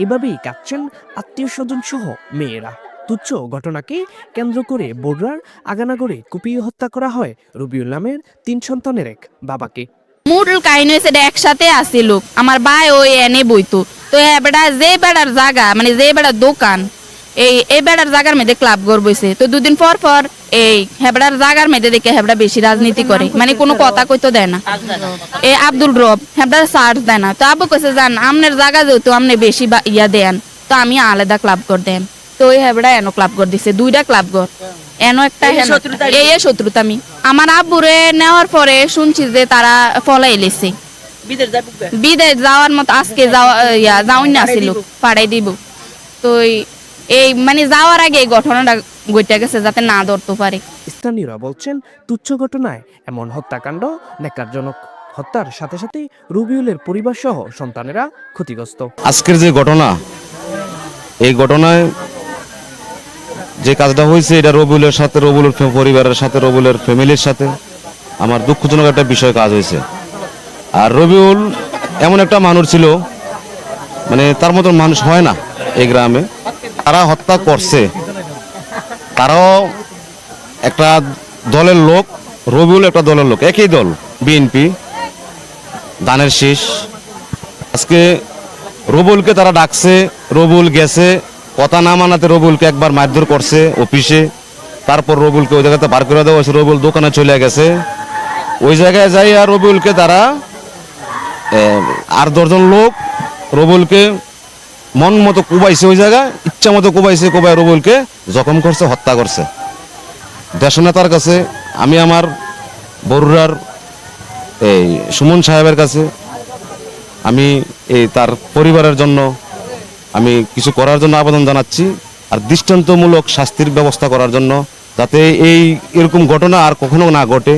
এভাবেই কাঁদছেন আত্মীয় স্বজন সহ মেয়েরা। তুচ্ছ ঘটনাকে কেন্দ্র করে বগুড়ার আগানাগরে কুপিয়ে হত্যা করা হয় রবিউল নামের ৩ সন্তানের এক বাবাকে। মূল কাহিনী হয়েছে একসাথে আসিল, আমার ভাই ওই এনে বইতো, তো বেড়া যে বেড়ার জায়গা মানে যে বেড়ার দোকান এই বেড়ার জায়গার মধ্যে ক্লাব ঘর বইছে, তো দুদিন পর পর এই হেবড়ার জায়গার মধ্যে দেখে হেবড়া বেশি রাজনীতি করে, মানে কোনো কথা কইতো দেয় না। এই আব্দুল রব হেবড়ার চার্জ দেয় না, তো আব্বু কইছে জান আমনের জায়গা যেহেতু আমনে বেশি ইয়া দেন, তো আমি আলাদা ক্লাব ঘর দেন। তো ওই হেবড়া এনো ক্লাব ঘর দিছে, 2টা ক্লাব ঘর, এনো একটা এই শত্রুতা। আমি আমার আব্বুরে নেওয়ার পরে শুনছি যে তারা ফলাই এলেছে, বিদেশ যাওয়ার মতো আজকে যাওয়াই না আসিল, পাড়াই দিব। তো এই মানে যাওয়ার আগে এই ঘটনাটা ঘটে গেছে যাতে না ধরতে পারে। স্থানীয়রা বলছেন তুচ্ছ ঘটনায় এমন হত্যাকাণ্ড ন্যাক্কারজনক। হত্যার সাথে সাথে রবিউলের পরিবার সহ সন্তানেরা ক্ষতিগ্রস্ত। আজকের যে ঘটনা, এই ঘটনায় যে কাজটা হয়েছে এটা রবিউলের সাথে, রবিউলের পরিবারের সাথে, রবিউলের ফ্যামিলির সাথে আমার দুঃখজনক একটা বিষয় কাজ হয়েছে। আর রবিউল এমন একটা মানুষ ছিল, মানে তার মতন মানুষ হয় না এই গ্রামে। তারা হত্যা করছে, তারাও একটা দলের লোক, রবিউল একটা দলের লোক, একই দল বিএনপি, ধানের শীষ। আজকে রবিউলকে তারা ডাকছে, রবিউল গেছে, কথা না মানাতে রবিউলকে একবার মারধর করছে অফিসে। তারপর রবিউলকে ওই জায়গাতে বার করে দেওয়া হয়েছে, রবিউল দোকানে চলে গেছে। ওই জায়গায় যাই আর রবিউলকে তারা আর 10জন লোক রবিউলকে মন মতো কুবাইছে, ওই জায়গায় ইচ্ছা মতো কুবাইছে, কুবাই রবিউলকে জখম করছে, হত্যা করছে। দেশনেতার কাছে আমি আমার বরুড়ার এই সুমন সাহেবের কাছে আমি এই তার পরিবারের জন্য আমি কিছু করার জন্য আবেদন জানাচ্ছি, আর দৃষ্টান্তমূলক শাস্তির ব্যবস্থা করার জন্য, যাতে এরকম ঘটনা আর কখনো না ঘটে।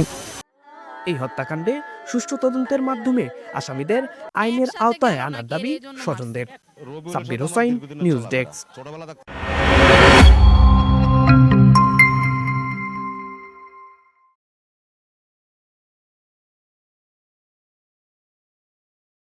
এই হত্যাকাণ্ডে সুষ্ঠু তদন্তের মাধ্যমে আসামিদের আইনের আওতায় আনার দাবি স্বজনদের। Sabbir Hossain, news desk.